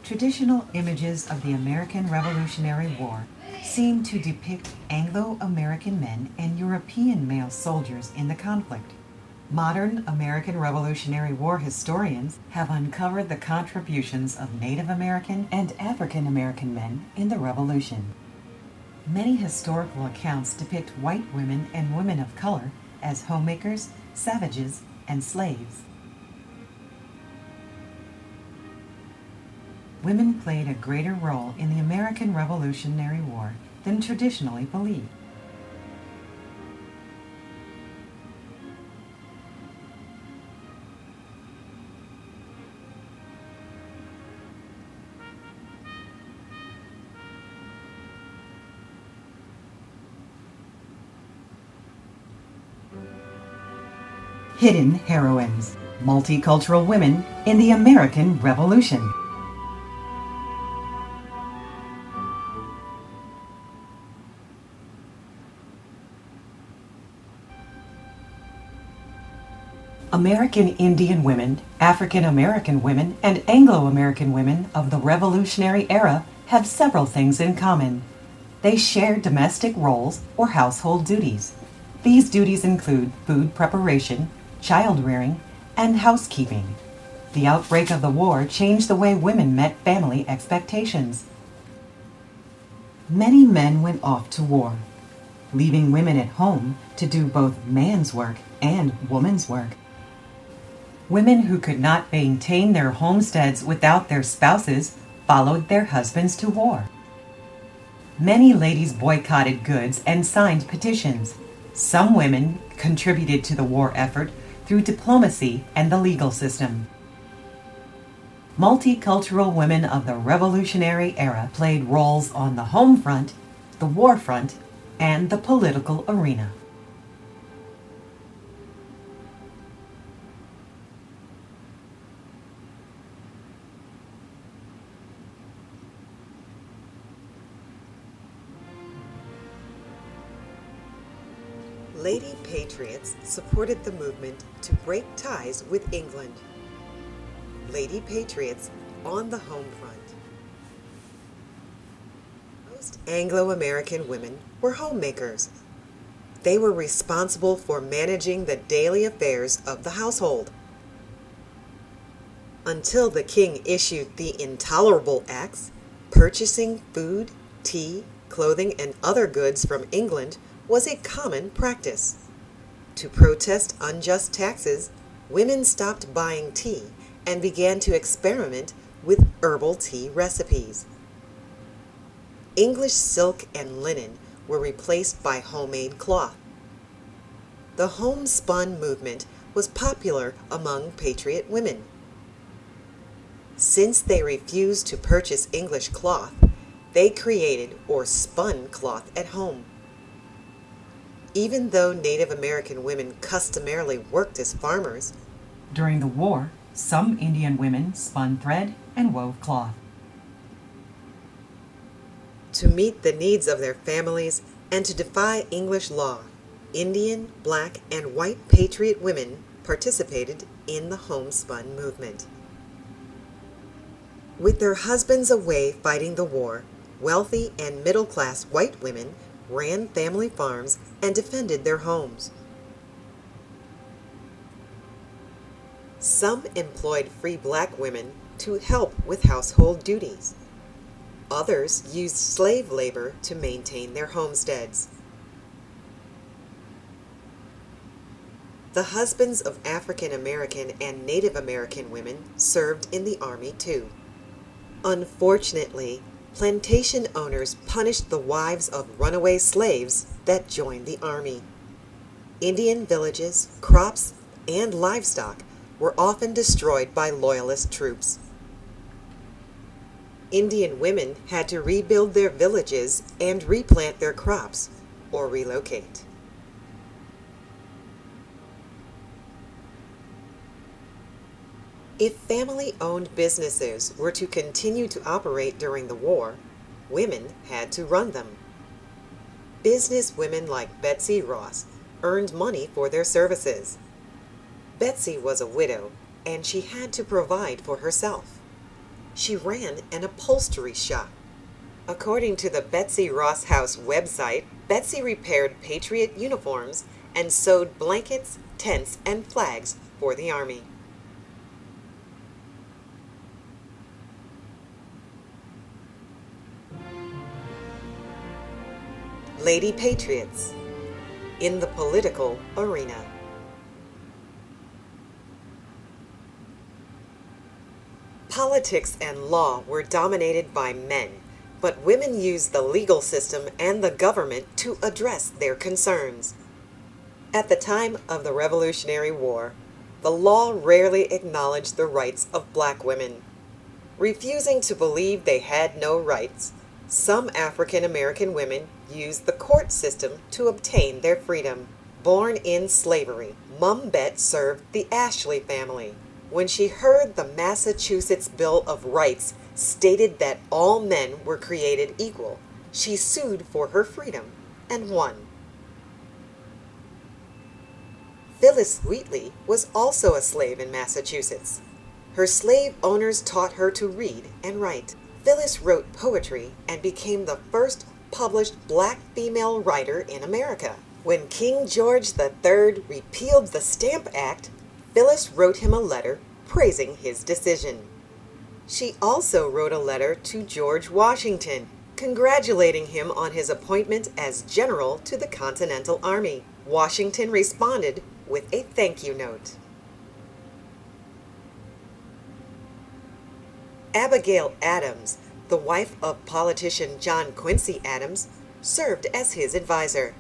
Traditional images of the American Revolutionary War seem to depict Anglo-American men and European male soldiers in the conflict. Modern American Revolutionary War historians have uncovered the contributions of Native American and African American men in the Revolution. Many historical accounts depict white women and women of color as homemakers, savages, and slaves. Women played a greater role in the American Revolutionary War than traditionally believed. Hidden Heroines: Multicultural Women in the American Revolution. American Indian women, African American women, and Anglo-American women of the Revolutionary era have several things in common. They share domestic roles or household duties. These duties include food preparation, child rearing, and housekeeping. The outbreak of the war changed the way women met family expectations. Many men went off to war, leaving women at home to do both man's work and woman's work. Women who could not maintain their homesteads without their spouses followed their husbands to war. Many ladies boycotted goods and signed petitions. Some women contributed to the war effort through diplomacy and the legal system. Multicultural women of the Revolutionary era played roles on the home front, the war front, and the political arena. Lady Patriots supported the movement to break ties with England. Lady Patriots on the home front. Most Anglo-American women were homemakers. They were responsible for managing the daily affairs of the household. Until the king issued the Intolerable Acts, purchasing food, tea, clothing, and other goods from England was a common practice. To protest unjust taxes, women stopped buying tea and began to experiment with herbal tea recipes. English silk and linen were replaced by homemade cloth. The homespun movement was popular among Patriot women. Since they refused to purchase English cloth, they created or spun cloth at home. Even though Native American women customarily worked as farmers, during the war, some Indian women spun thread and wove cloth. To meet the needs of their families and to defy English law, Indian, black, and white Patriot women participated in the homespun movement. With their husbands away fighting the war, wealthy and middle-class white women ran family farms and defended their homes. Some employed free black women to help with household duties. Others used slave labor to maintain their homesteads. The husbands of African American and Native American women served in the Army too. Unfortunately, plantation owners punished the wives of runaway slaves that joined the Army. Indian villages, crops, and livestock were often destroyed by Loyalist troops. Indian women had to rebuild their villages and replant their crops or relocate. If family-owned businesses were to continue to operate during the war, women had to run them. Business women like Betsy Ross earned money for their services. Betsy was a widow, and she had to provide for herself. She ran an upholstery shop. According to the Betsy Ross House website, Betsy repaired Patriot uniforms and sewed blankets, tents, and flags for the Army. Lady Patriots in the political arena. Politics and law were dominated by men, but women used the legal system and the government to address their concerns. At the time of the Revolutionary War, the law rarely acknowledged the rights of black women. Refusing to believe they had no rights, some African American women used the court system to obtain their freedom. Born in slavery, Mum Bet served the Ashley family. When she heard the Massachusetts Bill of Rights stated that all men were created equal, she sued for her freedom and won. Phyllis Wheatley was also a slave in Massachusetts. Her slave owners taught her to read and write. Phyllis wrote poetry and became the first published black female writer in America. When King George III repealed the Stamp Act, Phyllis wrote him a letter praising his decision. She also wrote a letter to George Washington, congratulating him on his appointment as general to the Continental Army. Washington responded with a thank you note. Abigail Adams, the wife of politician John Quincy Adams, served as his advisor.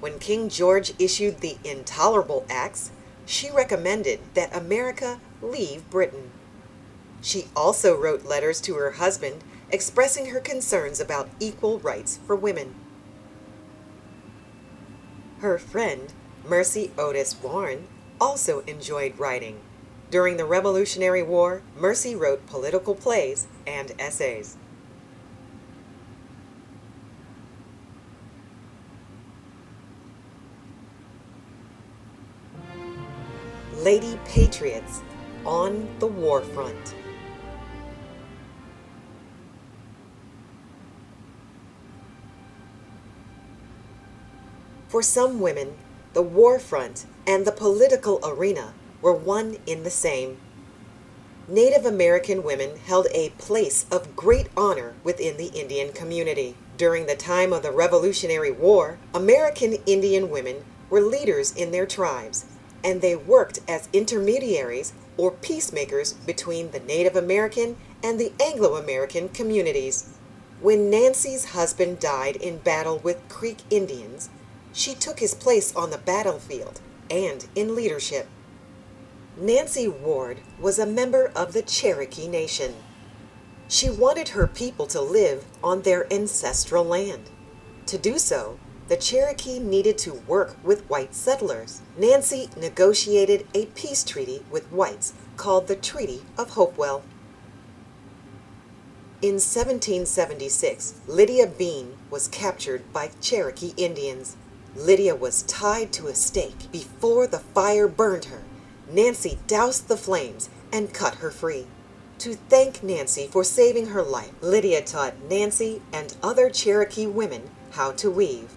When King George issued the Intolerable Acts, she recommended that America leave Britain. She also wrote letters to her husband expressing her concerns about equal rights for women. Her friend, Mercy Otis Warren, also enjoyed writing. During the Revolutionary War, Mercy wrote political plays and essays. Lady Patriots on the war front. For some women, the war front and the political arena were one in the same. Native American women held a place of great honor within the Indian community. During the time of the Revolutionary War, American Indian women were leaders in their tribes, and they worked as intermediaries or peacemakers between the Native American and the Anglo-American communities. When Nancy's husband died in battle with Creek Indians, she took his place on the battlefield and in leadership. Nancy Ward was a member of the Cherokee Nation. She wanted her people to live on their ancestral land. To do so, the Cherokee needed to work with white settlers. Nancy negotiated a peace treaty with whites called the Treaty of Hopewell. In 1776, Lydia Bean was captured by Cherokee Indians. Lydia was tied to a stake. Before the fire burned her, Nancy doused the flames and cut her free. To thank Nancy for saving her life, Lydia taught Nancy and other Cherokee women how to weave.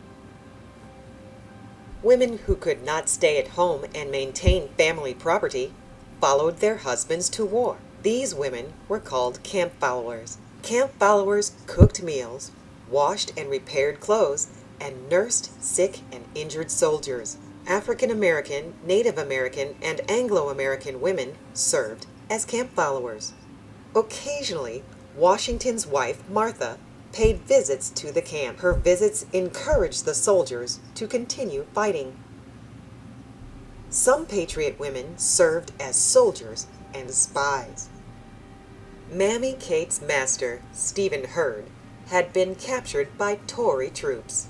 Women who could not stay at home and maintain family property followed their husbands to war. These women were called camp followers. Camp followers cooked meals, washed and repaired clothes, and nursed sick and injured soldiers. African American, Native American, and Anglo-American women served as camp followers. Occasionally, Washington's wife, Martha, paid visits to the camp. Her visits encouraged the soldiers to continue fighting. Some Patriot women served as soldiers and spies. Mammy Kate's master, Stephen Hurd, had been captured by Tory troops.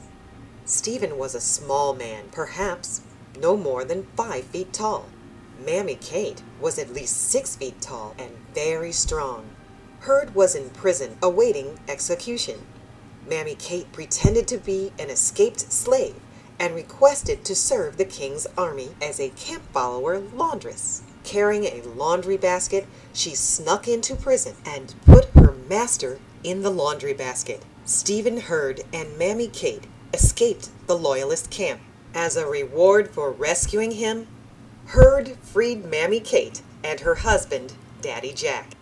Stephen was a small man, perhaps no more than 5 feet tall. Mammy Kate was at least 6 feet tall and very strong. Hurd was in prison awaiting execution. Mammy Kate pretended to be an escaped slave and requested to serve the king's army as a camp follower laundress. Carrying a laundry basket, she snuck into prison and put her master in the laundry basket. Stephen Hurd and Mammy Kate escaped the Loyalist camp. As a reward for rescuing him, Hurd freed Mammy Kate and her husband, Daddy Jack.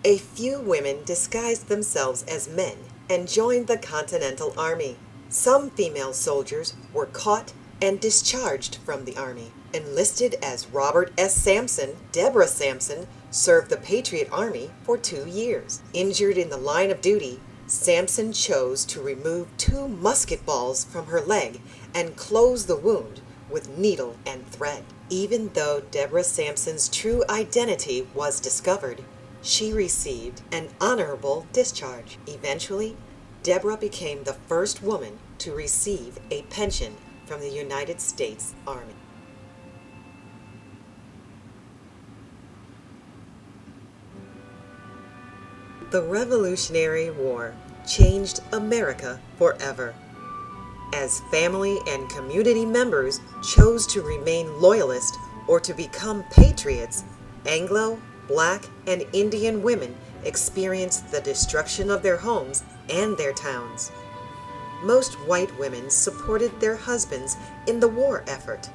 A few women disguised themselves as men and joined the Continental Army. Some female soldiers were caught and discharged from the Army. Enlisted as Robert S. Sampson, Deborah Sampson served the Patriot Army for 2 years. Injured in the line of duty, Sampson chose to remove 2 musket balls from her leg and close the wound with needle and thread. Even though Deborah Sampson's true identity was discovered, she received an honorable discharge. Eventually, Deborah became the first woman to receive a pension from the United States Army. The Revolutionary War changed America forever. As family and community members chose to remain loyalist or to become patriots, Anglo, Black, and Indian women experienced the destruction of their homes and their towns. Most white women supported their husbands in the war effort.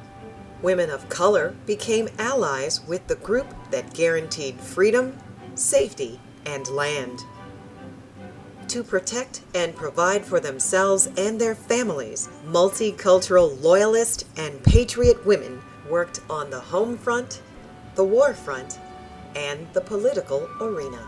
Women of color became allies with the group that guaranteed freedom, safety, and land. To protect and provide for themselves and their families, multicultural loyalist and patriot women worked on the home front, the war front, and the political arena.